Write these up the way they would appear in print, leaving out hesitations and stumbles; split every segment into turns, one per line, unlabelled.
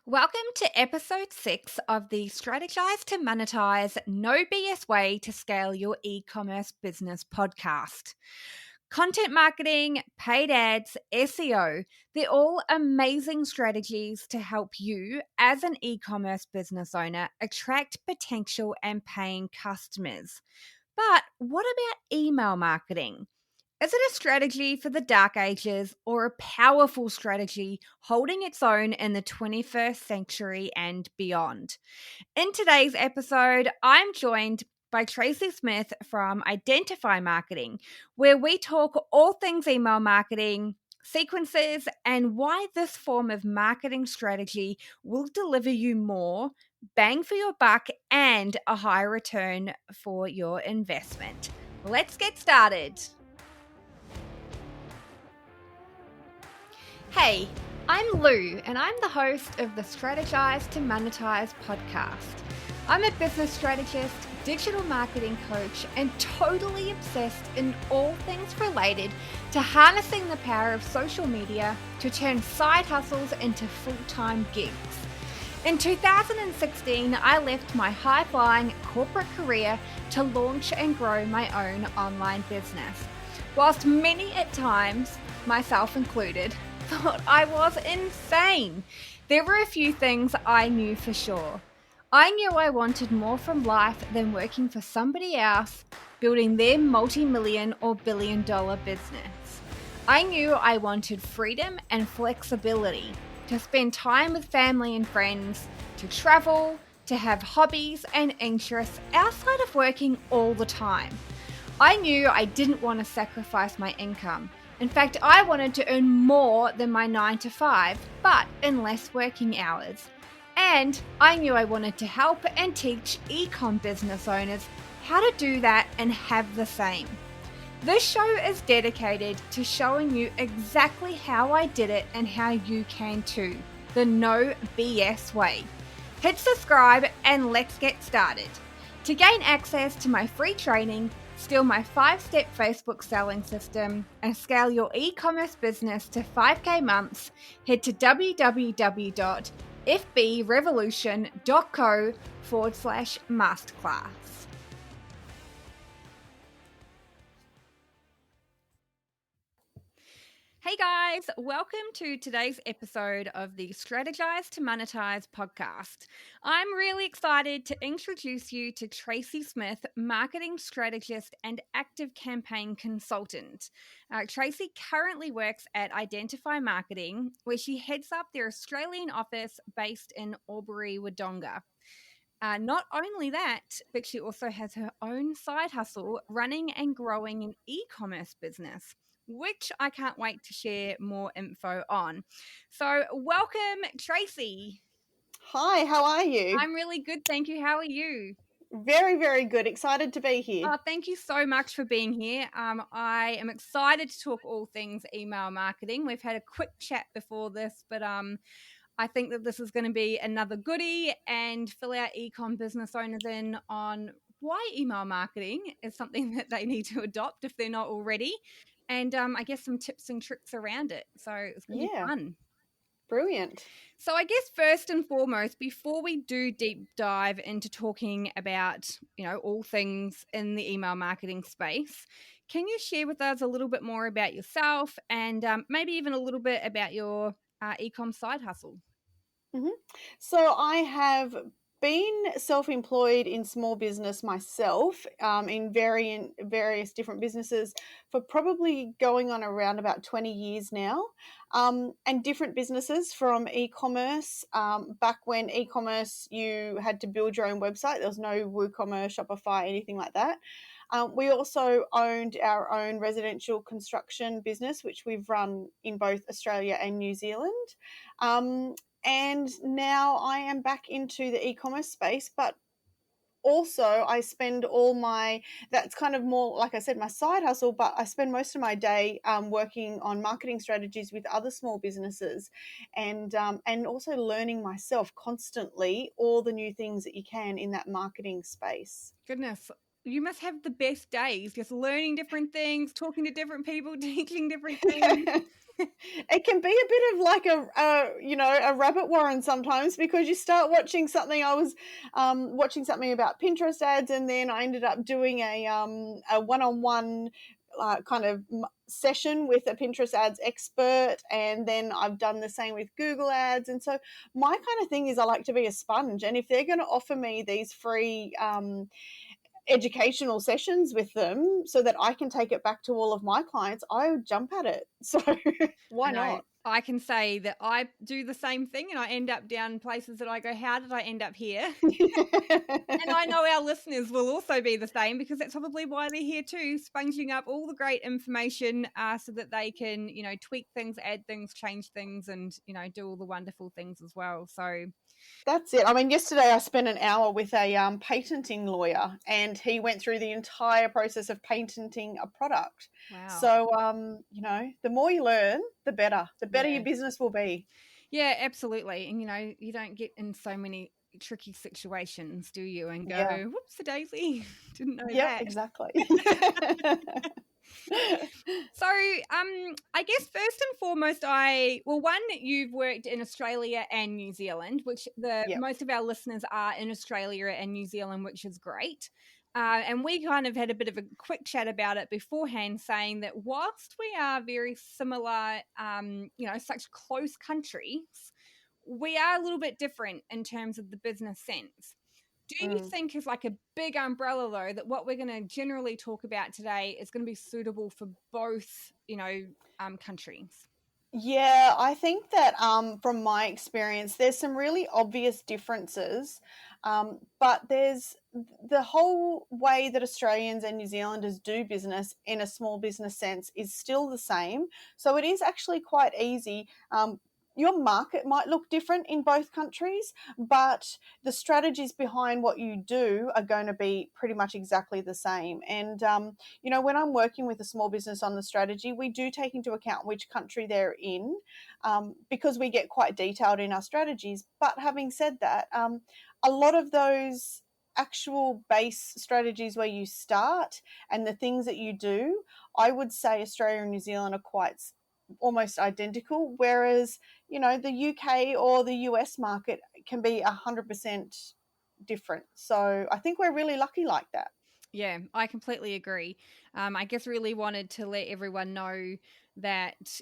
Welcome to episode 6 of the Strategize to Monetize No BS Way to Scale Your E-commerce Business podcast. Content marketing, paid ads, SEO, they're all amazing strategies to help you as an e-commerce business owner attract potential and paying customers. But what about email marketing? Is it a strategy for the dark ages or a powerful strategy holding its own in the 21st century and beyond? In today's episode, I'm joined by Tracey Smith from Identify Marketing, where we talk all things email marketing, sequences, and why this form of marketing strategy will deliver you more bang for your buck and a higher return for your investment. Let's get started. Hey, I'm Lou, and I'm the host of the Strategize to Monetize podcast. I'm a business strategist, digital marketing coach, and totally obsessed in all things related to harnessing the power of social media to turn side hustles into full-time gigs. In 2016, I left my high-flying corporate career to launch and grow my own online business. Whilst many at times, myself included, thought I was insane, there were a few things I knew for sure. I knew I wanted more from life than working for somebody else, building their multi-million or billion-dollar business. I knew I wanted freedom and flexibility to spend time with family and friends, to travel, to have hobbies and interests outside of working all the time. I knew I didn't want to sacrifice my income. In fact, I wanted to earn more than my 9 to 5, but in less working hours. And I knew I wanted to help and teach e-com business owners how to do that and have the same. This show is dedicated to showing you exactly how I did it and how you can too. The no BS way. Hit subscribe and let's get started. To gain access to my free training, steal my 5-step Facebook selling system, and scale your e-commerce business to 5K months, head to www.fbrevolution.co/masterclass. Hey guys, welcome to today's episode of the Strategize to Monetize podcast. I'm really excited to introduce you to Tracey Smith, marketing strategist and active campaign consultant. Tracey currently works at Identify Marketing, where she heads up their Australian office based in Albury, Wodonga. Not only that, but she also has her own side hustle running and growing an e-commerce business, which I can't wait to share more info on. So welcome, Tracey.
Hi, how are you?
I'm really good, thank you. How are you?
Very, very good. Excited to be here.
Oh, thank you so much for being here. I am excited to talk all things email marketing. We've had a quick chat before this, but I think that this is going to be another goodie and fill our e-com business owners in on why email marketing is something that they need to adopt if they're not already. And I guess some tips and tricks around it. So it's going to be fun.
Brilliant.
So I guess first and foremost, before we do deep dive into talking about, all things in the email marketing space, can you share with us a little bit more about yourself and maybe even a little bit about your e-com side hustle?
So I have been self-employed in small business myself, in various different businesses for probably going on around about 20 years now, and different businesses from e-commerce. Back when e-commerce, you had to build your own website. There was no WooCommerce, Shopify, anything like that. We also owned our own residential construction business, which we've run in both Australia and New Zealand. And now I am back into the e-commerce space, but also I spend that's kind of more, like I said, my side hustle, but I spend most of my day working on marketing strategies with other small businesses and also learning myself constantly all the new things that you can in that marketing space.
Goodness, you must have the best days just learning different things, talking to different people, teaching different things.
It can be a bit of like a rabbit warren sometimes, because you start watching something. I was watching something about Pinterest ads, and then I ended up doing a one-on-one kind of session with a Pinterest ads expert, and then I've done the same with Google ads. And so my kind of thing is I like to be a sponge, and if they're going to offer me these free educational sessions with them so that I can take it back to all of my clients, I would jump at it. So why
I know.
not?
I can say that I do the same thing, and I end up down places that I go, how did I end up here? And I know our listeners will also be the same, because that's probably why they're here too, sponging up all the great information so that they can, tweak things, add things, change things, and, do all the wonderful things as well. So
That's it. I mean, yesterday I spent an hour with a patenting lawyer, and he went through the entire process of patenting a product.
wow.
So, the more you learn, the better. The better
Yeah.
your business will be.
Yeah, absolutely. And, you don't get in so many tricky situations, do you? And go,
Yeah.
whoops, a daisy. Didn't know
Yep,
that.
exactly.
So, I guess first and foremost, one, you've worked in Australia and New Zealand, which
Yep.
most of our listeners are in Australia and New Zealand, which is great. And we kind of had a bit of a quick chat about it beforehand, saying that whilst we are very similar, such close countries, we are a little bit different in terms of the business sense. Do you
Mm.
think is like a big umbrella though that what we're going to generally talk about today is going to be suitable for both, countries?
Yeah, I think that from my experience, there's some really obvious differences, but there's the whole way that Australians and New Zealanders do business in a small business sense is still the same. So it is actually quite easy. Your market might look different in both countries, but the strategies behind what you do are going to be pretty much exactly the same. And when I'm working with a small business on the strategy, we do take into account which country they're in, because we get quite detailed in our strategies. But having said that, a lot of those actual base strategies where you start and the things that you do, I would say Australia and New Zealand are quite almost identical, whereas the UK or the US market can be 100% different. So I think we're really lucky like that.
Yeah, I completely agree. I guess really wanted to let everyone know that,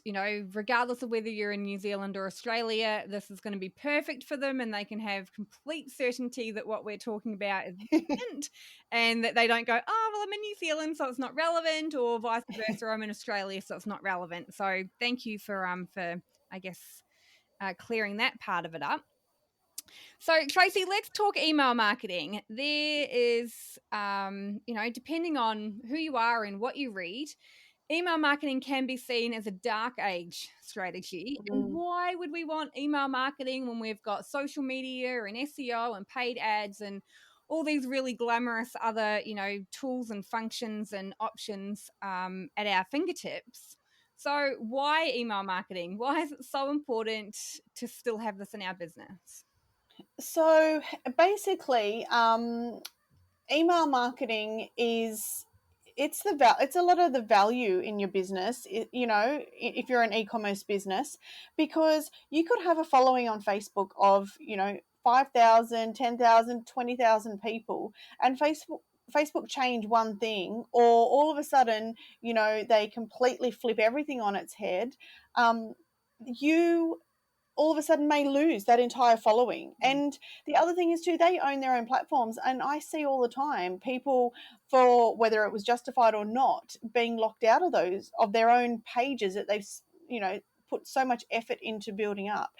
regardless of whether you're in New Zealand or Australia, this is going to be perfect for them, and they can have complete certainty that what we're talking about is relevant, and that they don't go, oh, well, I'm in New Zealand, so it's not relevant, or vice versa, I'm in Australia, so it's not relevant. So thank you for I guess, clearing that part of it up. So, Tracey, let's talk email marketing. There is, depending on who you are and what you read, email marketing can be seen as a dark age strategy. And
Mm.
why would we want email marketing when we've got social media and SEO and paid ads and all these really glamorous other, tools and functions and options at our fingertips? So, why email marketing? Why is it so important to still have this in our business?
So basically, email marketing is it's a lot of the value in your business. If you're an e-commerce business, because you could have a following on Facebook of 5,000, 10,000, 20,000 people, and Facebook change one thing, or all of a sudden, they completely flip everything on its head. You all of a sudden may lose that entire following. And the other thing is too, they own their own platforms, and I see all the time people, for whether it was justified or not, being locked out of their own pages that they've put so much effort into building up.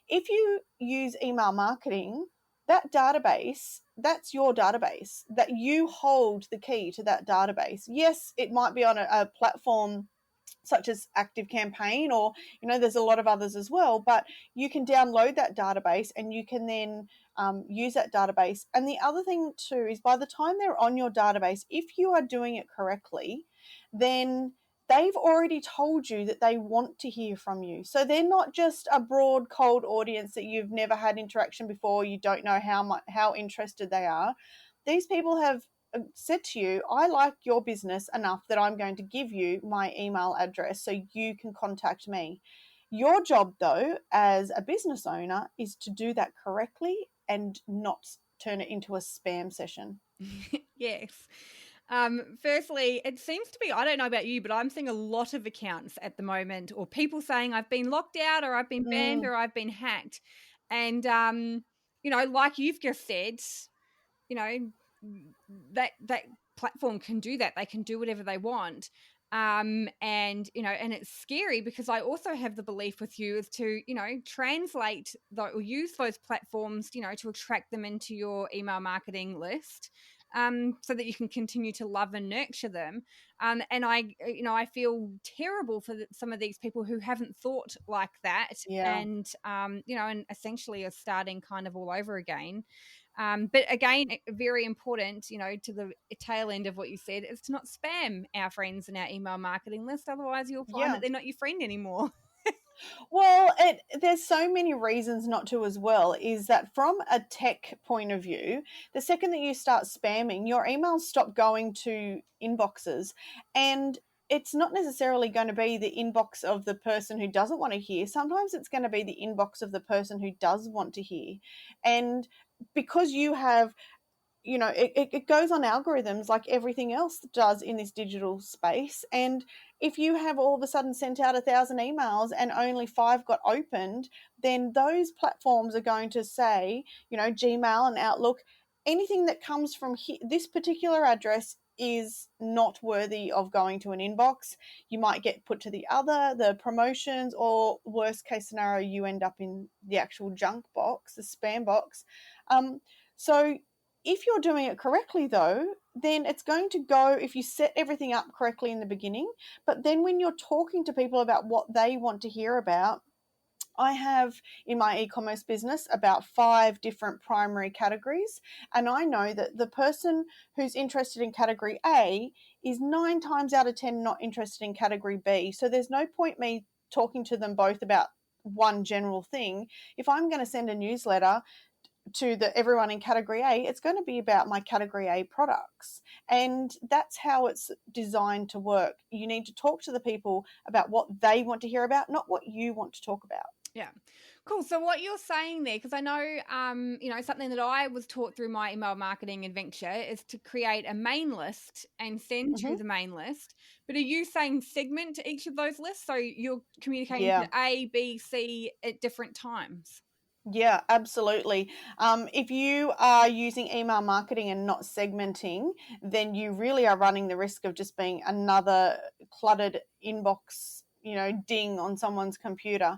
If you use email marketing, that database, that's your database, that you hold the key to that database. Yes, it might be on a platform such as Active Campaign, or there's a lot of others as well, but you can download that database and you can then use that database. And the other thing too is, by the time they're on your database, if you are doing it correctly, then they've already told you that they want to hear from you. So they're not just a broad cold audience that you've never had interaction before, you don't know how interested they are. These people have said to you, I like your business enough that I'm going to give you my email address so you can contact me. Your job, though, as a business owner, is to do that correctly and not turn it into a spam session.
Yes. Firstly, it seems to be, I don't know about you, but I'm seeing a lot of accounts at the moment, or people saying I've been locked out, or I've been banned,
Mm,
or I've been hacked. And, like you've just said, you know, that platform can do that. They can do whatever they want. And and it's scary because I also have the belief with you is to translate or use those platforms to attract them into your email marketing list, so that you can continue to love and nurture them. And I feel terrible for some of these people who haven't thought like that,
yeah.
and essentially are starting kind of all over again. But again, very important, to the tail end of what you said, is to not spam our friends in our email marketing list. Otherwise, you'll find that
Yeah.
they're not your friend anymore.
Well, there's so many reasons not to as well. Is that from a tech point of view, the second that you start spamming, your emails stop going to inboxes, and it's not necessarily going to be the inbox of the person who doesn't want to hear. Sometimes it's going to be the inbox of the person who does want to hear. And because you have, it goes on algorithms like everything else does in this digital space. And if you have all of a sudden sent out 1,000 emails and only 5 got opened, then those platforms are going to say, Gmail and Outlook, anything that comes from this particular address is not worthy of going to an inbox. You might get put to the promotions, or worst case scenario, you end up in the actual junk box, the spam box. So if you're doing it correctly, though, then it's going to go, if you set everything up correctly in the beginning. But then when you're talking to people about what they want to hear about, I have in my e-commerce business about 5 different primary categories, and I know that the person who's interested in category A is 9 times out of 10 not interested in category B. So there's no point me talking to them both about one general thing. If I'm going to send a newsletter to everyone in category A, it's going to be about my category A products. And that's how it's designed to work. You need to talk to the people about what they want to hear about, not what you want to talk about.
Yeah. Cool. So what you're saying there, because I know, something that I was taught through my email marketing adventure is to create a main list and send to
Mm-hmm.
the main list. But are you saying segment to each of those lists? So you're communicating to
Yeah.
A, B, C at different times?
Yeah, absolutely. If you are using email marketing and not segmenting, then you really are running the risk of just being another cluttered inbox, ding on someone's computer.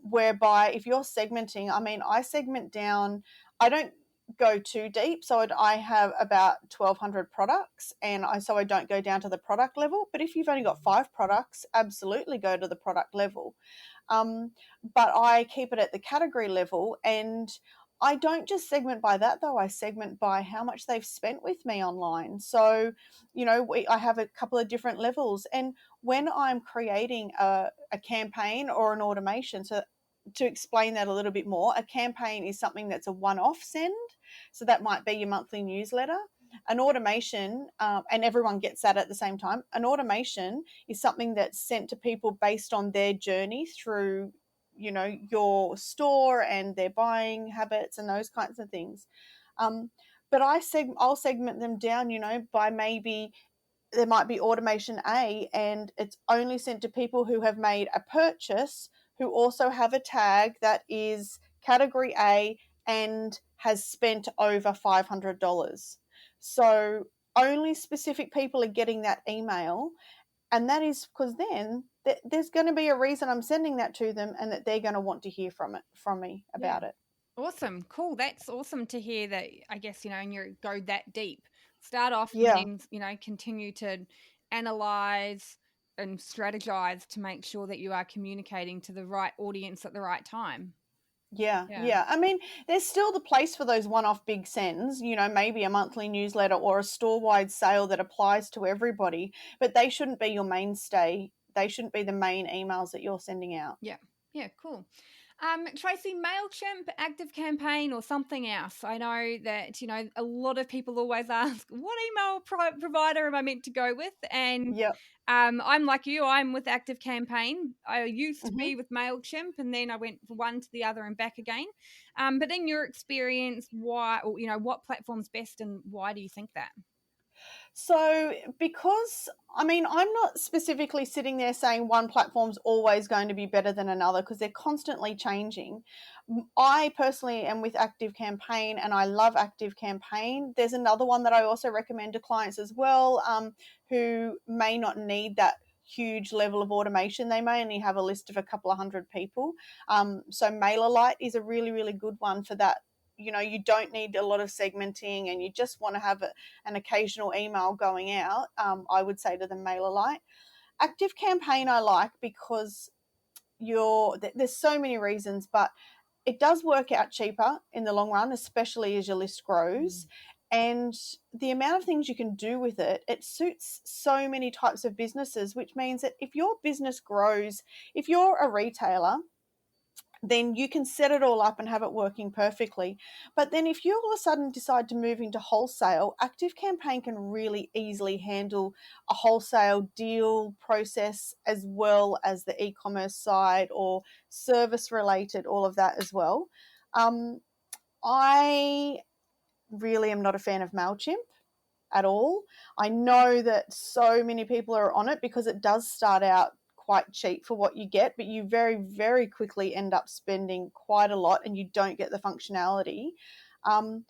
Whereby if you're segmenting, I mean, I segment down, I don't go too deep. So I have about 1,200 products, and I don't go down to the product level. But if you've only got 5 products, absolutely go to the product level. Um, but I keep it at the category level, and I don't just segment by that, though. I segment by how much they've spent with me online. So, I have a couple of different levels. And when I'm creating a campaign or an automation, so to explain that a little bit more, a campaign is something that's a one-off send. So that might be your monthly newsletter. An automation, and everyone gets that at the same time. An automation is something that's sent to people based on their journey through, your store and their buying habits and those kinds of things. But I'll segment them down, by maybe there might be automation A, and it's only sent to people who have made a purchase, who also have a tag that is category A and has spent over $500. So only specific people are getting that email, and that is because then there's going to be a reason I'm sending that to them, and that they're going to want to hear from me
Yeah.
about it.
Awesome. Cool. That's awesome to hear that, I guess, and you go that deep. Start off and
Yeah,
then, continue to analyze and strategize to make sure that you are communicating to the right audience at the right time.
yeah,
Yeah.
yeah. I mean, there's still the place for those one-off big sends, maybe a monthly newsletter or a store-wide sale that applies to everybody, but they shouldn't be your mainstay. They shouldn't be the main emails that you're sending out.
Yeah. Yeah. Cool. Tracey, MailChimp, ActiveCampaign, or something else? I know that, a lot of people always ask, what email provider am I meant to go with? And
Yep.
I'm like you, I'm with ActiveCampaign. I used to
hmm
be with MailChimp, and then I went from one to the other and back again. But in your experience, why, or, what platform's best and why do you think that?
So, because I'm not specifically sitting there saying one platform's always going to be better than another because they're constantly changing. I personally am with Active Campaign and I love Active Campaign. There's another one that I also recommend to clients as well, who may not need that huge level of automation. They may only have a list of a couple of hundred people. So MailerLite is a really, really good one for that. You don't need a lot of segmenting and you just want to have an occasional email going out. I would say to the MailerLite. Active Campaign I like because there's so many reasons, but it does work out cheaper in the long run, especially as your list grows. And the amount of things you can do with it, it suits so many types of businesses, which means that if your business grows, if you're a retailer, then you can set it all up and have it working perfectly. But then if you all of a sudden decide to move into wholesale, Active Campaign can really easily handle a wholesale deal process as well as the e-commerce side or service related, all of that as well. I really am not a fan of MailChimp at all. I know that so many people are on it because it does start out quite cheap for what you get, but you very, very quickly end up spending quite a lot and you don't get the functionality. Um,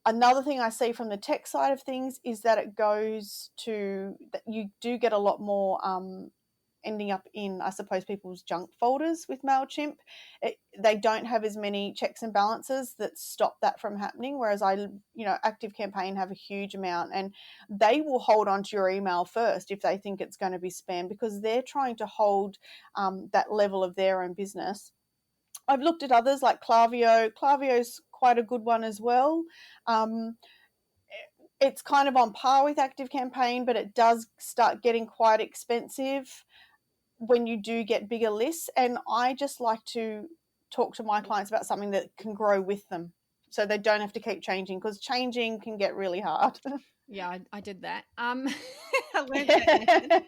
Another thing I see from the tech side of things is that that you do get a lot more ending up in, I suppose, people's junk folders with MailChimp. They don't have as many checks and balances that stop that from happening. Whereas Active Campaign have a huge amount and they will hold on to your email first if they think it's going to be spam because they're trying to hold that level of their own business. I've looked at others like Klaviyo. Klaviyo's quite a good one as well. Um, it's kind of on par with Active Campaign, but it does start getting quite expensive when you do get bigger lists. And I just like to talk to my clients about something that can grow with them so they don't have to keep changing because changing can get really hard.
Yeah, I did that. I learned that lesson.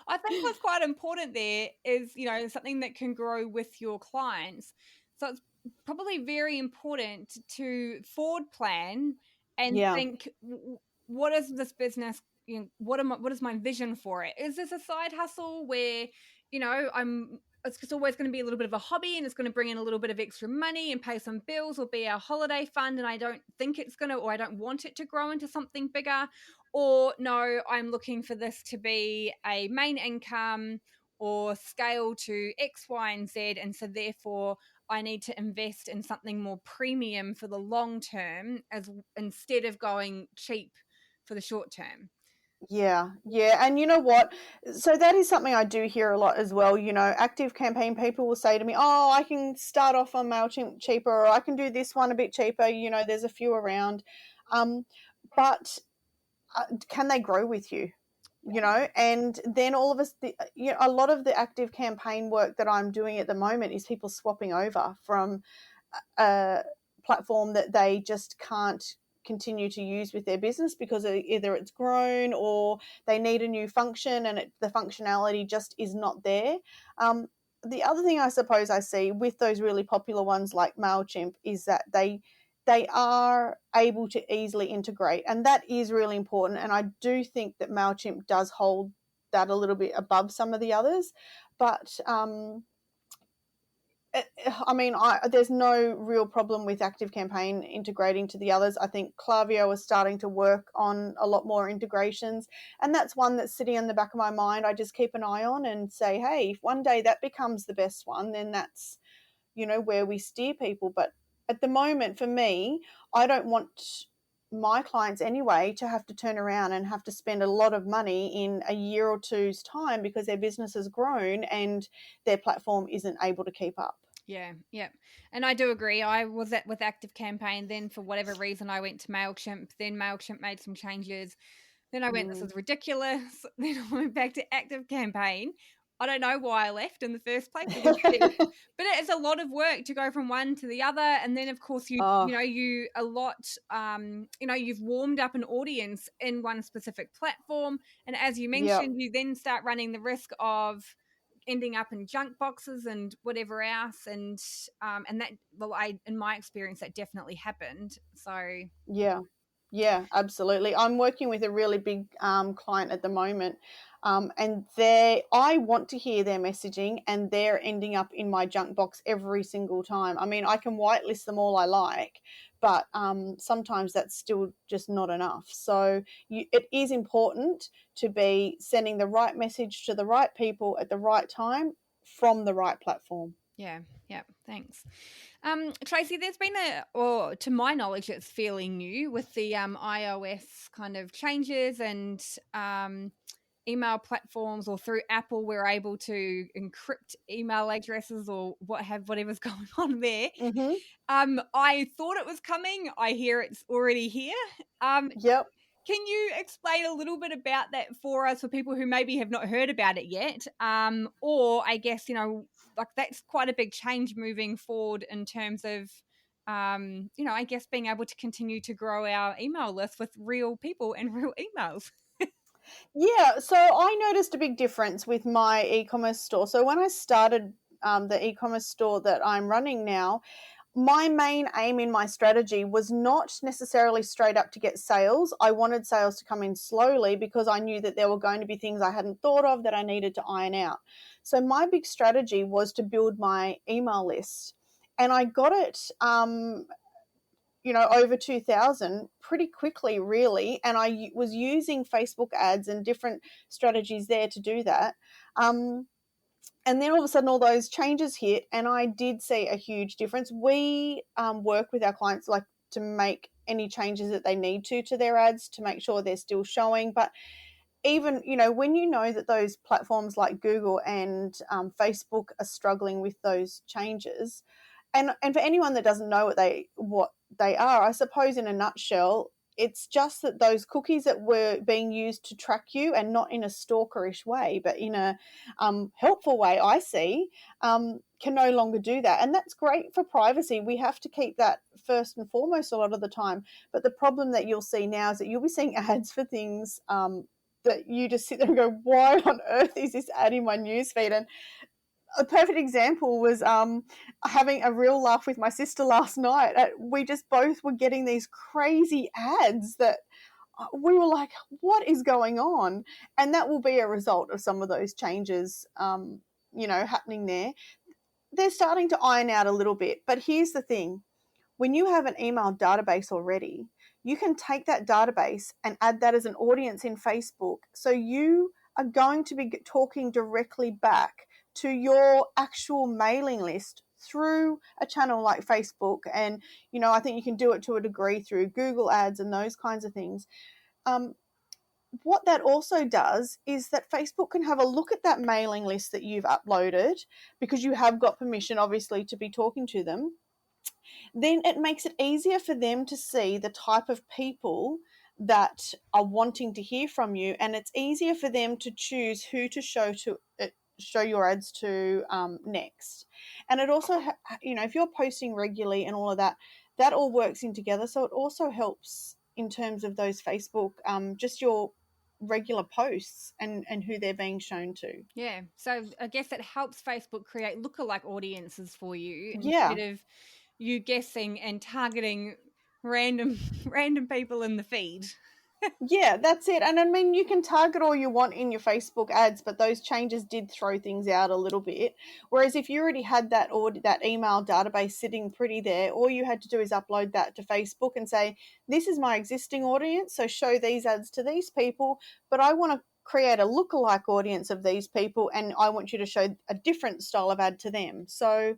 I think what's quite important there is, something that can grow with your clients. So it's probably very important to forward plan and
Yeah.
think, what is this business? What is my vision for it? Is this a side hustle where, it's just always going to be a little bit of a hobby and it's going to bring in a little bit of extra money and pay some bills or be our holiday fund, and I don't think it's going to, or I don't want it to grow into something bigger? Or no, I'm looking for this to be a main income or scale to X, Y, and Z. And so therefore I need to invest in something more premium for the long term as instead of going cheap for the short term.
Yeah, yeah. And you know what? So that is something I do hear a lot as well. Active Campaign people will say to me, oh, I can start off on MailChimp cheaper, or I can do this one a bit cheaper. There's a few around. But can they grow with you? And then all of us, a lot of the Active Campaign work that I'm doing at the moment is people swapping over from a platform that they just can't continue to use with their business because either it's grown or they need a new function and the functionality just is not there. The other thing I suppose I see with those really popular ones like MailChimp is that they are able to easily integrate, and that is really important. And I do think that MailChimp does hold that a little bit above some of the others, but there's no real problem with Active Campaign integrating to the others. I think Klaviyo is starting to work on a lot more integrations, and that's one that's sitting in the back of my mind. I just keep an eye on and say, hey, if one day that becomes the best one, then that's where we steer people. But at the moment, for me, I don't want my clients anyway to have to turn around and have to spend a lot of money in a year or two's time because their business has grown and their platform isn't able to keep up.
Yeah, yeah. And I do agree. I was with Active Campaign, then for whatever reason I went to MailChimp, then MailChimp made some changes. Then I went, this is ridiculous. Then I went back to Active Campaign. I don't know why I left in the first place. But it is a lot of work to go from one to the other, and then of course
Oh,
you've warmed up an audience in one specific platform, and as you
yeah.
mentioned, you then start running the risk of ending up in junk boxes and whatever else, and that, well, I in my experience that definitely happened. So
Yeah, yeah, absolutely. I'm working with a really big client at the moment, and I want to hear their messaging, and they're ending up in my junk box every single time. I mean, I can whitelist them all I like, but sometimes that's still just not enough. So it is important to be sending the right message to the right people at the right time from the right platform.
yeah, yeah, thanks. Tracey, there's been or to my knowledge, it's fairly new with the iOS kind of changes and email platforms, or through Apple, we're able to encrypt email addresses or whatever's going on there.
Hmm.
I thought it was coming. I hear it's already here. Um,
Yep.
can you explain a little bit about that for us, for people who maybe have not heard about it yet? Or I guess, like that's quite a big change moving forward in terms of, I guess being able to continue to grow our email list with real people and real emails.
Yeah, so I noticed a big difference with my e-commerce store. So when I started the e-commerce store that I'm running now, my main aim in my strategy was not necessarily straight up to get sales. I wanted sales to come in slowly because I knew that there were going to be things I hadn't thought of that I needed to iron out. So my big strategy was to build my email list. And I got it over 2000 pretty quickly, really. And I was using Facebook ads and different strategies there to do that. And then all of a sudden, all those changes hit, and I did see a huge difference. We work with our clients like to make any changes that they need to their ads to make sure they're still showing. But even when you know that those platforms like Google and Facebook are struggling with those changes, and for anyone that doesn't know what they are, I suppose in a nutshell, it's just that those cookies that were being used to track you, and not in a stalkerish way, but in a helpful way, I see, can no longer do that. And that's great for privacy. We have to keep that first and foremost a lot of the time. But the problem that you'll see now is that you'll be seeing ads for things that you just sit there and go, why on earth is this ad in my newsfeed? And a perfect example was having a real laugh with my sister last night. We just both were getting these crazy ads that we were like, what is going on? And that will be a result of some of those changes, happening there. They're starting to iron out a little bit. But here's the thing: when you have an email database already, you can take that database and add that as an audience in Facebook. So you are going to be talking directly back to your actual mailing list through a channel like Facebook. And, I think you can do it to a degree through Google ads and those kinds of things. Um, what that also does is that Facebook can have a look at that mailing list that you've uploaded, because you have got permission, obviously, to be talking to them. Then it makes it easier for them to see the type of people that are wanting to hear from you, and it's easier for them to choose who to show your ads to next. And it also if you're posting regularly and all of that, that all works in together. So it also helps in terms of those Facebook, just your regular posts and who they're being shown to.
Yeah. So I guess it helps Facebook create lookalike audiences for you
Yeah.
instead of you guessing and targeting random random people in the feed.
Yeah, that's it. And I mean, you can target all you want in your Facebook ads, but those changes did throw things out a little bit. Whereas if you already had that email database sitting pretty there, all you had to do is upload that to Facebook and say, "This is my existing audience, so show these ads to these people, but I want to create a lookalike audience of these people, and I want you to show a different style of ad to them." So,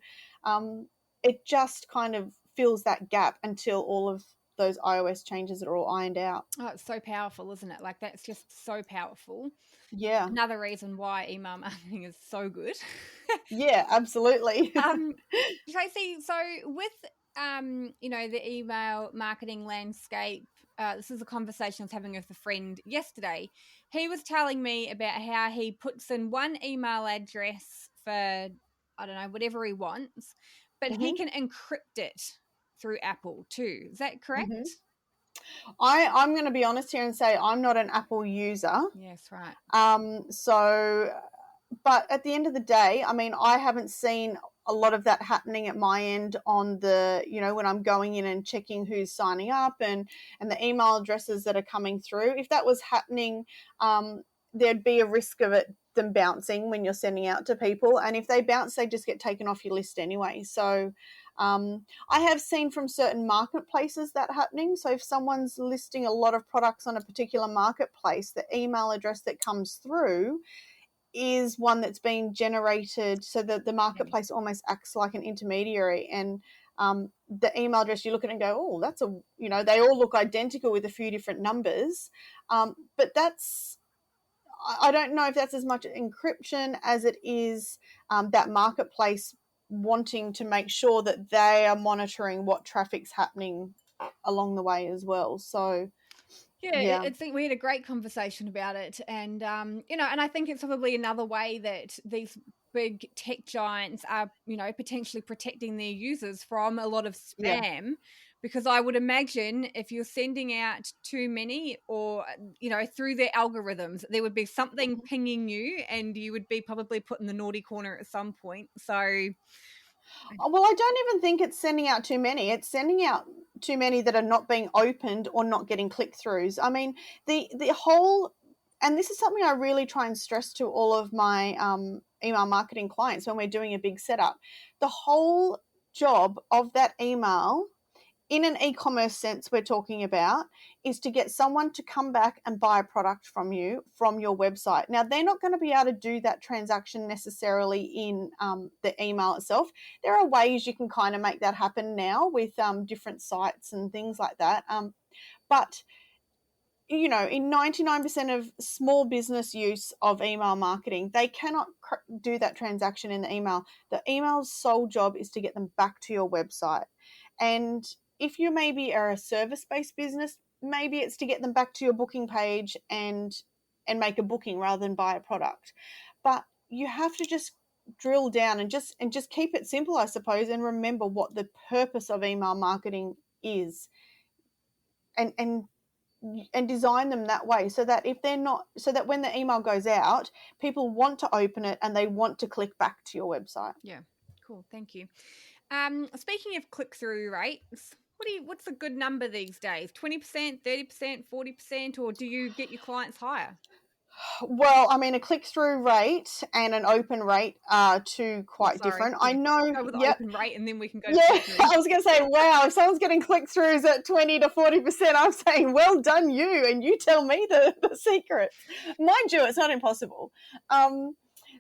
it just kind of fills that gap until all of those iOS changes are all ironed out.
Oh, it's so powerful, isn't it? Like, that's just so powerful.
Yeah.
Another reason why email marketing is so good.
Yeah, absolutely.
um, Tracey, so with the email marketing landscape, this is a conversation I was having with a friend yesterday. He was telling me about how he puts in one email address for, I don't know, whatever he wants, but he
hmm
can encrypt it through Apple too. Is that
hmm
correct?
I'm going to be honest here and say I'm not an Apple user.
Yes, right.
So, but at the end of the day, I mean, I haven't seen a lot of that happening at my end on the, when I'm going in and checking who's signing up and the email addresses that are coming through. If that was happening, there'd be a risk of them bouncing when you're sending out to people. And if they bounce, they just get taken off your list anyway. So, I have seen from certain marketplaces that happening. So if someone's listing a lot of products on a particular marketplace, the email address that comes through is one that's been generated so that the
Okay.
marketplace almost acts like an intermediary. And the email address you look at and go, oh, that's they all look identical with a few different numbers. But I don't know if that's as much encryption as it is that marketplace wanting to make sure that they are monitoring what traffic's happening along the way as well. So,
Yeah,
yeah.
it's we had a great conversation about it, and and I think it's probably another way that these big tech giants are, potentially protecting their users from a lot of
Yeah.
spam, because I would imagine if you're sending out too many, or through their algorithms, there would be something pinging you, and you would be probably put in the naughty corner at some point. So,
Well, I don't even think it's sending out too many. It's sending out too many that are not being opened or not getting click throughs. I mean, the whole, and this is something I really try and stress to all of my email marketing clients when we're doing a big setup. The whole job of that email in an e-commerce sense we're talking about is to get someone to come back and buy a product from you from your website. Now they're not going to be able to do that transaction necessarily in the email itself. There are ways you can kind of make that happen now with different sites and things like that, but in 99% of small business use of email marketing, they cannot do that transaction in the email. The email's sole job is to get them back to your website. And if you maybe are a service-based business, maybe it's to get them back to your booking page and make a booking rather than buy a product. But you have to just drill down and just keep it simple, I suppose, and remember what the purpose of email marketing is. And design them that way so that if they're not, so that when the email goes out, people want to open it and they want to click back to your website.
yeah, cool. Thank you. Speaking of click-through rates, what's a good number these days? 20%, 30%, 40%, or do you get your clients higher?
Well, I mean, a click-through rate and an open rate are two
Oh,
quite
sorry.
different. I
Yeah.
know.
Go with the
Yep.
open rate, and then we can go to
Yeah,
click-through.
I was going to say, wow, if someone's getting click-throughs at 20 to 40%, I'm saying, well done you, and you tell me the secrets. Mind you, it's not impossible.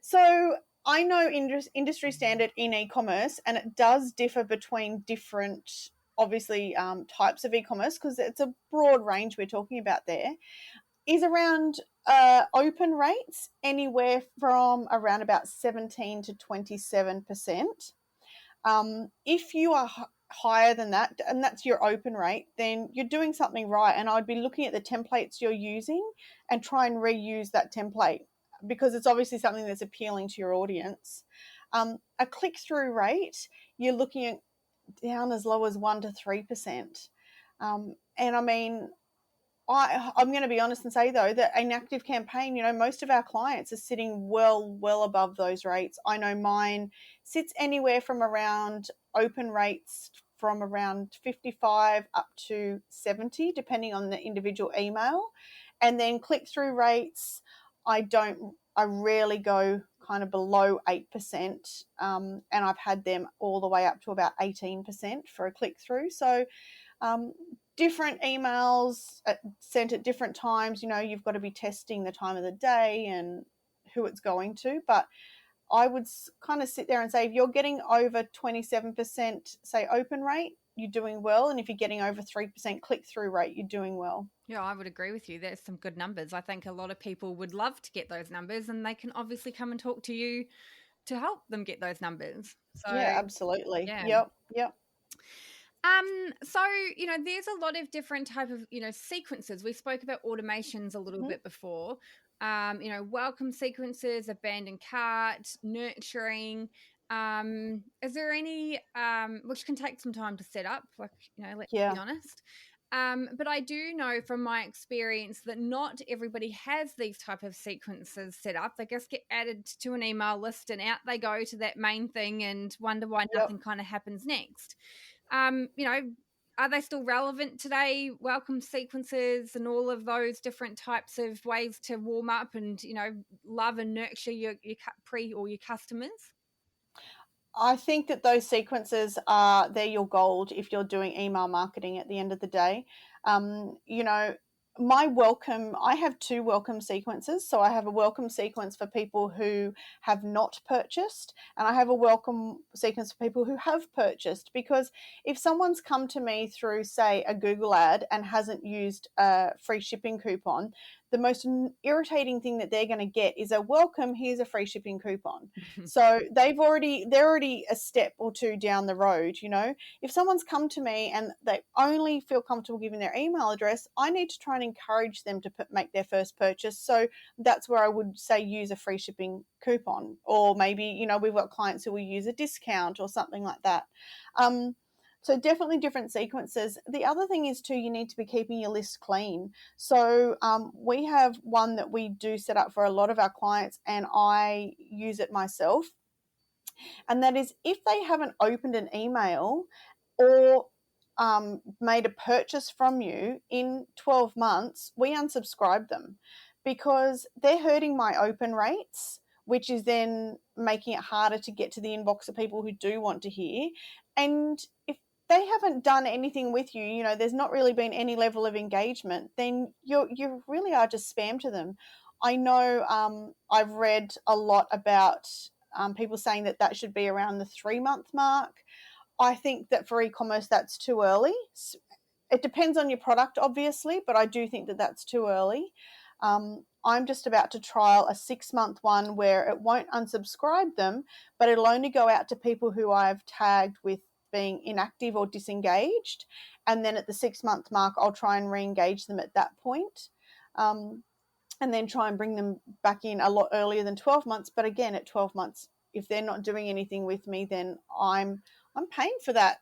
So I know industry standard in e-commerce, and it does differ between different, obviously, types of e-commerce, because it's a broad range we're talking about there, is around open rates anywhere from around about 17 to 27%. If you are higher than that, and that's your open rate, then you're doing something right. And I'd be looking at the templates you're using and try and reuse that template because it's obviously something that's appealing to your audience. A click through rate, you're looking at down as low as 1 to 3%. And I mean, I'm going to be honest and say though that an active campaign, most of our clients are sitting well above those rates. I know mine sits anywhere from around open rates from around 55 up to 70, depending on the individual email, and then click through rates. I rarely go kind of below 8%, and I've had them all the way up to about 18% for a click through. So um, different emails sent at different times. You've got to be testing the time of the day and who it's going to. But I would kind of sit there and say, if you're getting over 27%, say, open rate, you're doing well. And if you're getting over 3% click through rate, you're doing well.
Yeah, I would agree with you. There's some good numbers. I think a lot of people would love to get those numbers, and they can obviously come and talk to you to help them get those numbers. So,
Yeah, absolutely.
yeah.
Yep. Yep.
So, there's a lot of different type of, sequences. We spoke about automations a little
Mhm.
bit before. Welcome sequences, abandoned cart, nurturing. Is there any which can take some time to set up, like, let's be
Yeah.
honest. But I do know from my experience that not everybody has these type of sequences set up. They just get added to an email list and out they go to that main thing and wonder why
Yep.
nothing kind of happens next. Are they still relevant today? Welcome sequences and all of those different types of ways to warm up and, love and nurture your pre or your customers.
I think that those sequences are they're your gold if you're doing email marketing at the end of the day. You know, I have two welcome sequences. So I have a welcome sequence for people who have not purchased, and I have a welcome sequence for people who have purchased. Because if someone's come to me through, say, a Google ad and hasn't used a free shipping coupon, the most irritating thing that they're going to get is a welcome, here's a free shipping coupon. So they're already a step or two down the road. If someone's come to me and they only feel comfortable giving their email address, I need to try and encourage them to make their first purchase. So that's where I would say use a free shipping coupon, or maybe, we've got clients who will use a discount or something like that. So definitely different sequences. The other thing is too, you need to be keeping your list clean. So we have one that we do set up for a lot of our clients, and I use it myself. And that is, if they haven't opened an email or made a purchase from you in 12 months, we unsubscribe them, because they're hurting my open rates, which is then making it harder to get to the inbox of people who do want to hear. And if they haven't done anything with you, there's not really been any level of engagement, then you really are just spam to them. I know I've read a lot about people saying that should be around the 3-month mark. I think that for e-commerce, that's too early. It depends on your product, obviously, but I do think that that's too early. I'm just about to trial a 6-month one where it won't unsubscribe them, but it'll only go out to people who I've tagged with being inactive or disengaged. And then at the 6-month mark, I'll try and re-engage them at that point. And then try and bring them back in a lot earlier than 12 months. But again, at 12 months, if they're not doing anything with me, then I'm paying for that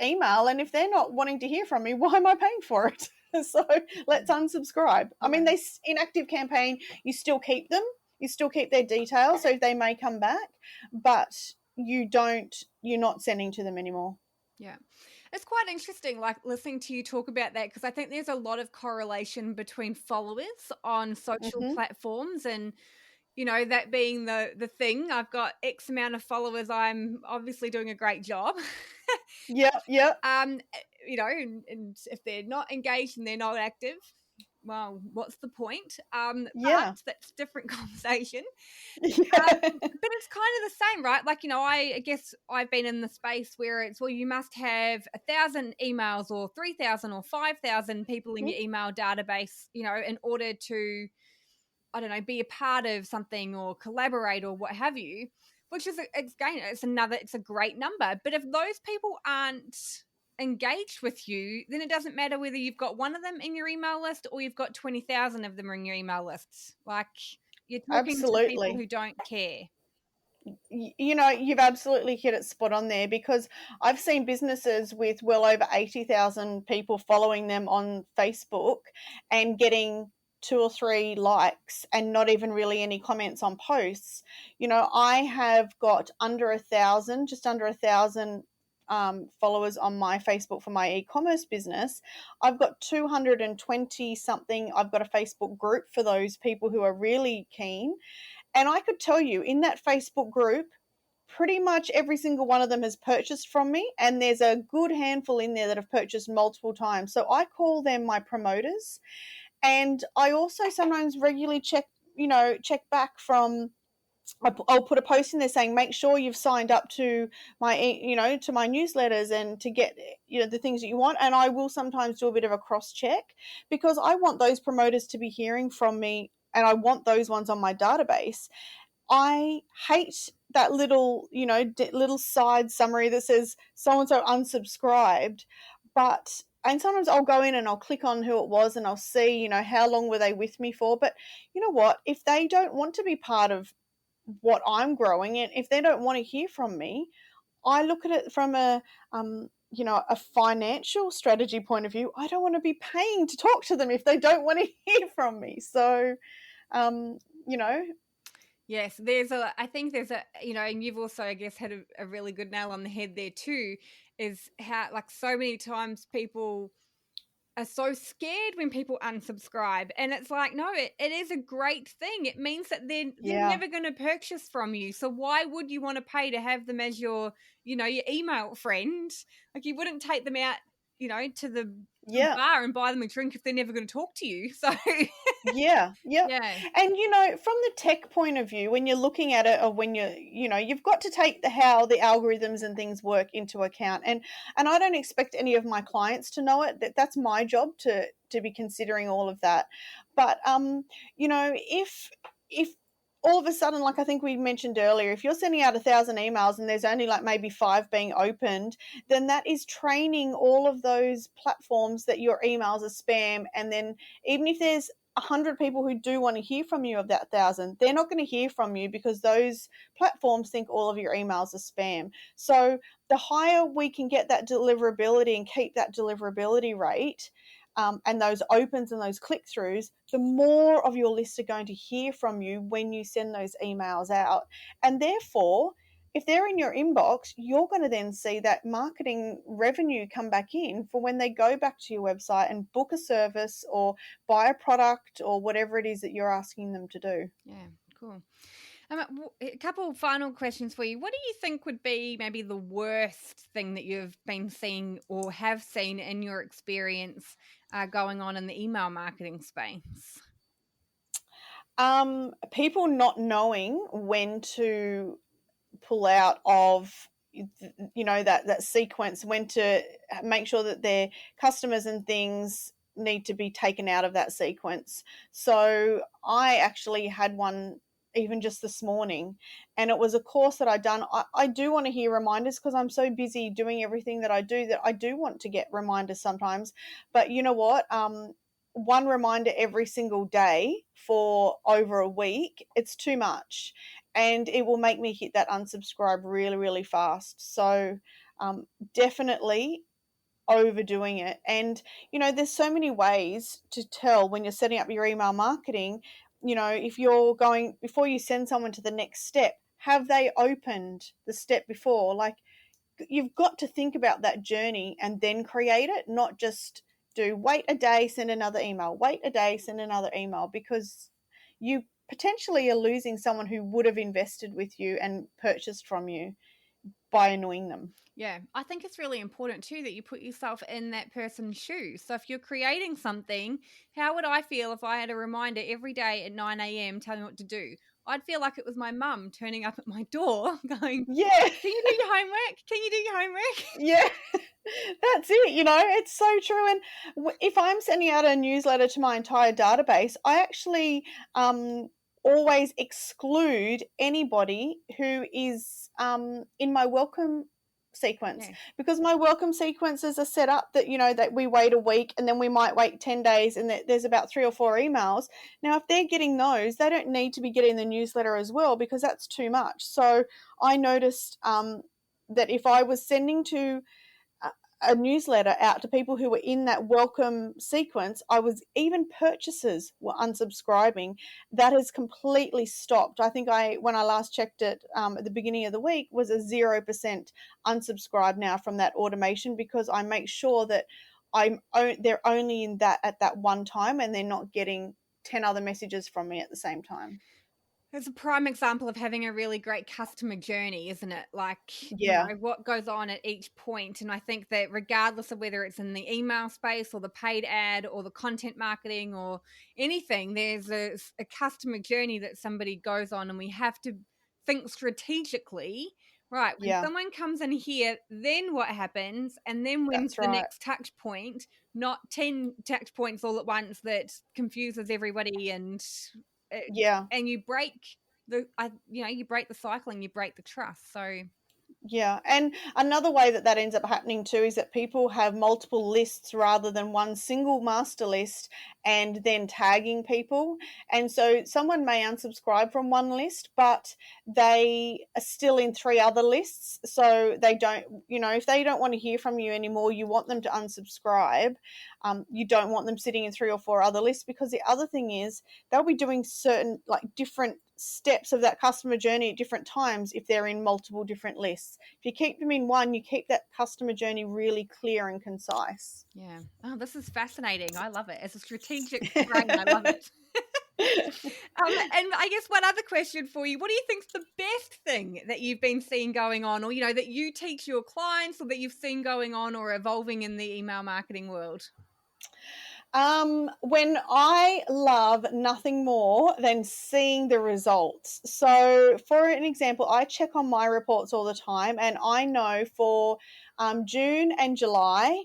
email. And if they're not wanting to hear from me, why am I paying for it? So let's unsubscribe. I mean, they inactive campaign, you still keep them, you still keep their details, so they may come back, but you're not sending to them anymore.
Yeah. It's quite interesting, like listening to you talk about that, because I think there's a lot of correlation between followers on social platforms and, that being the thing. I've got X amount of followers. I'm obviously doing a great job.
Yep.
And if they're not engaged and they're not active, well, what's the point?
Yeah.
But that's a different conversation.
Yeah.
But it's kind of the same, right? Like, I guess I've been in the space where it's, well, you must have 1,000 emails or 3,000 or 5,000 people in your email database, in order to, I don't know, be a part of something or collaborate or what have you, which is, it's a great number. But if those people aren't engaged with you, then it doesn't matter whether you've got one of them in your email list or you've got 20,000 of them in your email lists. Like, you're talking to people
Absolutely.
who don't care.
You've absolutely hit it spot on there, because I've seen businesses with well over 80,000 people following them on Facebook and getting 2 or 3 likes and not even really any comments on posts. I have got just under 1,000 followers on my Facebook for my e-commerce business. I've got 220 something. I've got a Facebook group for those people who are really keen. And I could tell you, in that Facebook group, pretty much every single one of them has purchased from me, and there's a good handful in there that have purchased multiple times. So I call them my promoters. And I also sometimes regularly check back from I'll put a post in there saying, make sure you've signed up to my, to my newsletters and to get, the things that you want. And I will sometimes do a bit of a cross check because I want those promoters to be hearing from me and I want those ones on my database. I hate that little, little side summary that says so and so unsubscribed, and sometimes I'll go in and I'll click on who it was and I'll see, how long were they with me for. But you know what? If they don't want to be part of what I'm growing and if they don't want to hear from me, I look at it from a financial strategy point of view. I don't want to be paying to talk to them if they don't want to hear from me. So, um, you know,
Yes, I think there's and you've also, I guess, had a really good nail on the head there too, is how, like, so many times people are so scared when people unsubscribe. And it's like, no, it is a great thing. It means that they're
yeah,
never going to purchase from you. So why would you want to pay to have them as your email friend? Like, you wouldn't take them out, to the
yeah.
bar and buy them a drink if they're never going to talk to you. So
Yeah, yep.
yeah.
And from the tech point of view, when you're looking at it, or when you've got to take how the algorithms and things work into account. And I don't expect any of my clients to know it. That's my job to be considering all of that. But if all of a sudden, like I think we mentioned earlier, if you're sending out 1,000 emails and there's only like maybe 5 being opened, then that is training all of those platforms that your emails are spam. And then even if there's 100 people who do want to hear from you of that 1,000, they're not going to hear from you because those platforms think all of your emails are spam. So the higher we can get that deliverability and keep that deliverability rate, and those opens and those click throughs, the more of your list are going to hear from you when you send those emails out. And therefore, if they're in your inbox, you're going to then see that marketing revenue come back in for when they go back to your website and book a service or buy a product or whatever it is that you're asking them to do.
Yeah, cool. A couple of final questions for you. What do you think would be maybe the worst thing that you've been seeing or have seen in your experience going on in the email marketing space?
People not knowing when to pull out of that sequence, when to make sure that their customers and things need to be taken out of that sequence. So I actually had one even just this morning, and it was a course that I'd done. I do want to hear reminders because I'm so busy doing everything that I do want to get reminders sometimes. But you know what, one reminder every single day for over a week, it's too much, and it will make me hit that unsubscribe really, really fast. So definitely overdoing it. And, there's so many ways to tell when you're setting up your email marketing. If you're going, before you send someone to the next step, have they opened the step before? Like, you've got to think about that journey and then create it, not just do wait a day, send another email, wait a day, send another email, because you potentially are losing someone who would have invested with you and purchased from you by annoying them.
Yeah, I think it's really important too that you put yourself in that person's shoes. So if you're creating something, how would I feel if I had a reminder every day at 9 a.m. telling me what to do? I'd feel like it was my mum turning up at my door going,
Yeah,
can you do your homework? Can you do your homework?
yeah. That's it, it's so true. And if I'm sending out a newsletter to my entire database, I actually always exclude anybody who is in my welcome sequence,
Yeah.
because my welcome sequences are set up that that we wait a week and then we might wait 10 days and there's about 3 or 4 emails. Now if they're getting those, they don't need to be getting the newsletter as well, because that's too much. So I noticed that if I was sending to a newsletter out to people who were in that welcome sequence, I was, even purchasers were unsubscribing. That has completely stopped. I think when I last checked it at the beginning of the week, was a 0% unsubscribe now from that automation, because I make sure that they're only in that at that one time and they're not getting 10 other messages from me at the same time.
It's a prime example of having a really great customer journey, isn't it? Like,
Yeah.
what goes on at each point. And I think that regardless of whether it's in the email space or the paid ad or the content marketing or anything, there's a customer journey that somebody goes on, and we have to think strategically, right? When
Yeah,
someone comes in here, then what happens? And then when's
that's
the
right.
next touch point? Not 10 touch points all at once that confuses everybody, it,
Yeah.
and you break you break the cycle and you break the trust. So
Yeah, and another way that that ends up happening too is that people have multiple lists rather than one single master list and then tagging people. And so someone may unsubscribe from one list, but they are still in three other lists. So they don't, if they don't want to hear from you anymore, you want them to unsubscribe. You don't want them sitting in three or four other lists, because the other thing is they'll be doing certain, like, different steps of that customer journey at different times if they're in multiple different lists. If you keep them in one, you keep that customer journey really clear and concise.
yeah. Oh, this is fascinating. I love it. As a strategic brain, I love it. And I guess one other question for you: what do you think's the best thing that you've been seeing going on, or that you teach your clients, or that you've seen going on or evolving in the email marketing world?
When I love nothing more than seeing the results. So, for an example, I check on my reports all the time, and I know for June and July,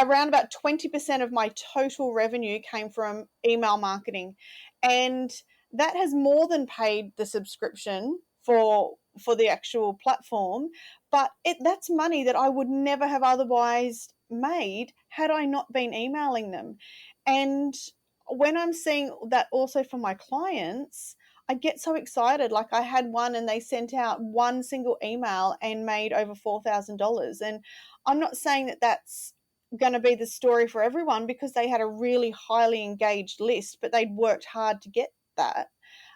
around about 20% of my total revenue came from email marketing. And that has more than paid the subscription for the actual platform, but that's money that I would never have otherwise made had I not been emailing them. And when I'm seeing that also from my clients, I get so excited. Like, I had one and they sent out one single email and made over $4,000. And I'm not saying that that's going to be the story for everyone, because they had a really highly engaged list, but they'd worked hard to get that.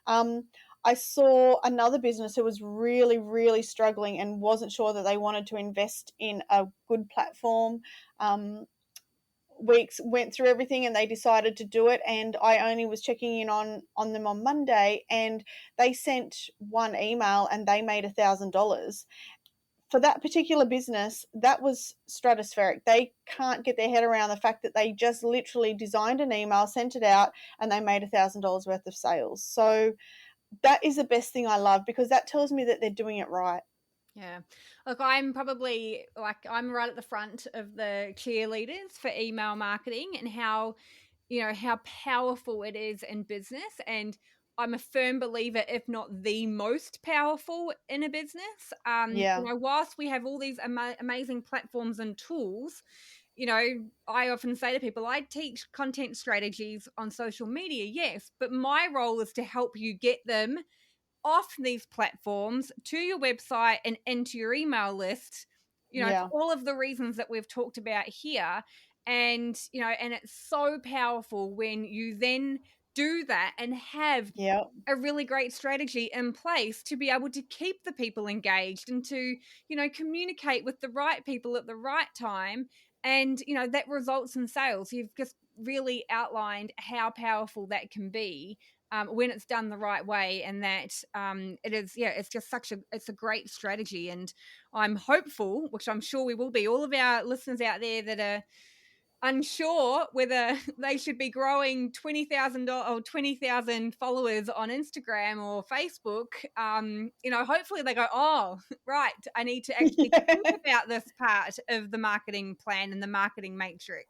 Um, I saw another business who was really, really struggling and wasn't sure that they wanted to invest in a good platform. Weeks went through everything and they decided to do it, and I only was checking in on them on Monday, and they sent one email and they made $1,000. For that particular business, that was stratospheric. They can't get their head around the fact that they just literally designed an email, sent it out, and they made $1,000 worth of sales. So that is the best thing I love, because that tells me that they're doing it right.
Yeah. Look, I'm probably I'm right at the front of the cheerleaders for email marketing, and how powerful it is in business. And I'm a firm believer, if not the most powerful in a business.
Yeah,
Whilst we have all these amazing platforms and tools, I often say to people, I teach content strategies on social media, yes, but my role is to help you get them off these platforms to your website and into your email list, for
yeah,
all of the reasons that we've talked about here. And it's so powerful when you then do that and have
yeah,
a really great strategy in place to be able to keep the people engaged and to, communicate with the right people at the right time. And, that results in sales. You've just really outlined how powerful that can be when it's done the right way. And that it is, yeah, it's just it's a great strategy. And I'm hopeful, which I'm sure we will be, all of our listeners out there that are unsure whether they should be growing 20,000 or 20,000 followers on Instagram or Facebook. Hopefully they go, oh, right, I need to actually think
yeah.
about this part of the marketing plan and the marketing matrix.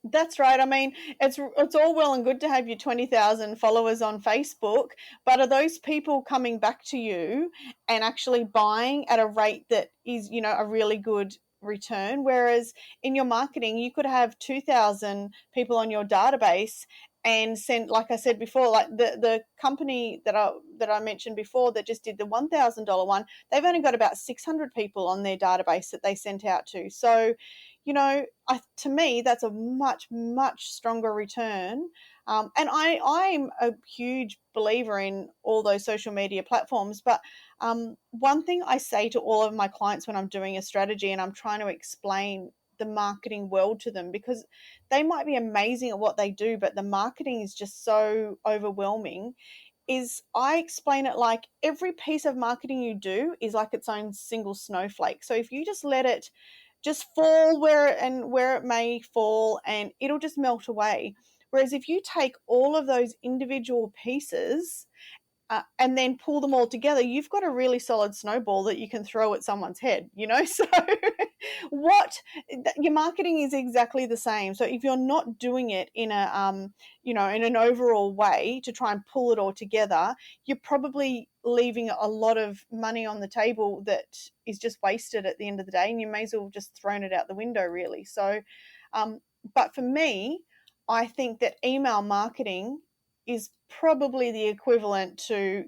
That's right. I mean, it's all well and good to have your 20,000 followers on Facebook, but are those people coming back to you and actually buying at a rate that is, a really good return? Whereas in your marketing, you could have 2,000 people on your database and send, like I said before, like the company that I mentioned before that just did the $1,000 one, they've only got about 600 people on their database that they sent out to. So, to me, that's a much, much stronger return. And I'm a huge believer in all those social media platforms. But one thing I say to all of my clients when I'm doing a strategy and I'm trying to explain the marketing world to them, because they might be amazing at what they do, but the marketing is just so overwhelming, is I explain it like every piece of marketing you do is like its own single snowflake. So if you just let it just fall where it may fall, and it'll just melt away. Whereas if you take all of those individual pieces and then pull them all together, you've got a really solid snowball that you can throw at someone's head, So what your marketing is exactly the same. So if you're not doing it in in an overall way to try and pull it all together, you're probably leaving a lot of money on the table that is just wasted at the end of the day, and you may as well have just thrown it out the window, really. So, but for me, I think that email marketing is probably the equivalent to,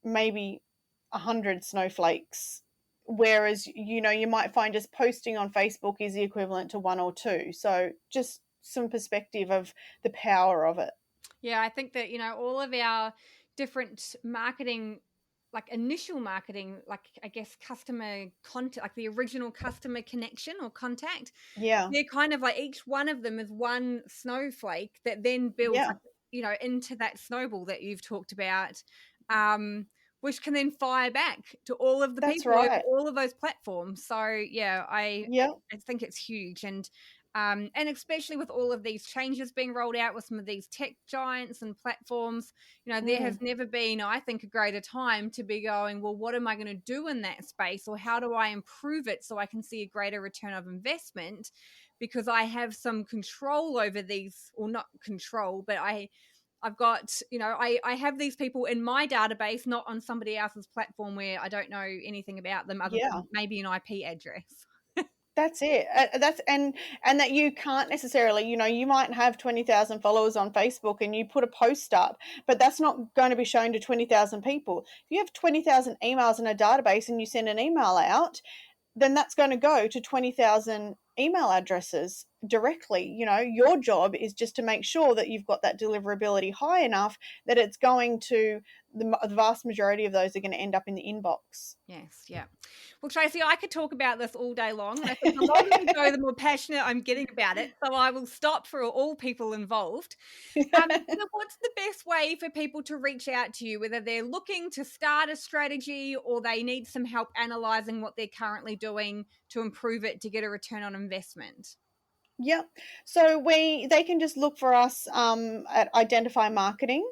maybe 100 snowflakes. Whereas, you might find just posting on Facebook is the equivalent to one or two. So just some perspective of the power of it.
Yeah, I think that, all of our different marketing, like initial marketing, like I guess customer contact, like the original customer connection or contact,
Yeah.
they're kind of like each one of them is one snowflake that then builds,
Yeah.
into that snowball that you've talked about, which can then fire back to all of the
That's
people over
right.
all of those platforms. So yeah, I
Yeah.
think it's huge. And especially with all of these changes being rolled out with some of these tech giants and platforms, there has never been, I think, a greater time to be going, well, what am I going to do in that space, or how do I improve it so I can see a greater return of investment? Because I have some control over these, or not control, but I've got, I have these people in my database, not on somebody else's platform where I don't know anything about them other
Yeah.
than maybe an IP address.
That's it. That's and that you can't necessarily, you might have 20,000 followers on Facebook and you put a post up, but that's not going to be shown to 20,000 people. If you have 20,000 emails in a database and you send an email out, then that's going to go to 20,000 email addresses directly. Your job is just to make sure that you've got that deliverability high enough that it's going to the vast majority of those are going to end up in the inbox.
Yes, yeah. Well, Tracey, I could talk about this all day long. And I think the longer we go, the more passionate I'm getting about it. So I will stop for all people involved. So what's the best way for people to reach out to you, whether they're looking to start a strategy or they need some help analyzing what they're currently doing to improve it to get a return on investment?
Yep. So they can just look for us at Identify Marketing,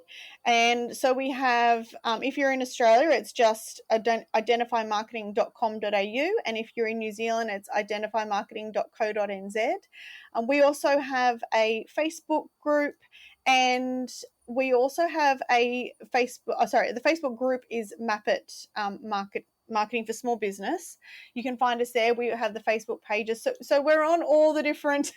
and so we have if you're in Australia, it's just identifymarketing.com.au, and if you're in New Zealand, it's identifymarketing.co.nz. We also have a Facebook group, and we also have a Facebook. Sorry, the Facebook group is Map It Marketing for Small Business. You can find us there. We have the Facebook pages. So we're on all the different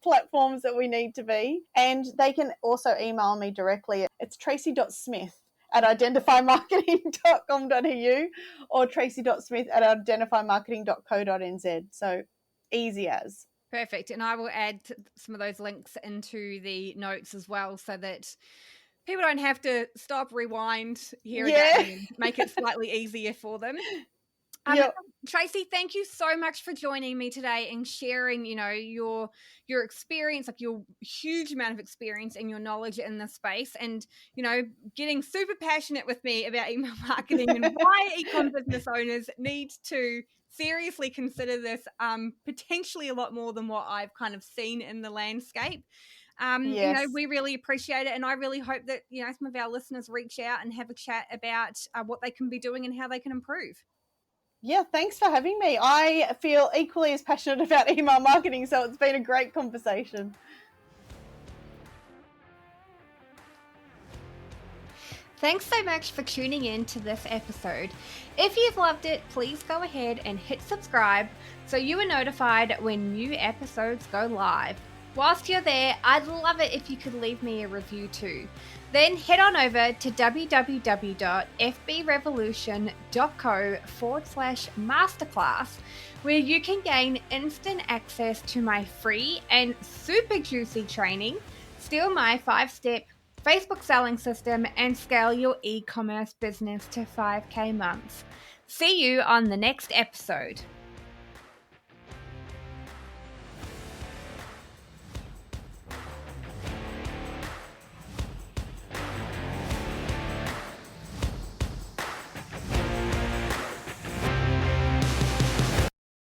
platforms that we need to be. And they can also email me directly. It's tracy.smith@identifymarketing.com.au or tracy.smith@identifymarketing.co.nz. So easy as.
Perfect. And I will add some of those links into the notes as well so that people don't have to stop, rewind, hear again, and make it slightly easier for them.
Yep.
Tracey, thank you so much for joining me today and sharing, your experience, like your huge amount of experience and your knowledge in this space, and getting super passionate with me about email marketing and why e-com business owners need to seriously consider this, potentially a lot more than what I've kind of seen in the landscape.
Yes.
We really appreciate it, and I really hope that some of our listeners reach out and have a chat about what they can be doing and how they can improve.
Yeah, thanks for having me. I feel equally as passionate about email marketing, so it's been a great conversation.
Thanks so much for tuning in to this episode. If you've loved it, please go ahead and hit subscribe so you are notified when new episodes go live. Whilst you're there, I'd love it if you could leave me a review too. Then head on over to www.fbrevolution.co/masterclass, where you can gain instant access to my free and super juicy training, steal my 5-step Facebook selling system, and scale your e-commerce business to 5K months. See you on the next episode.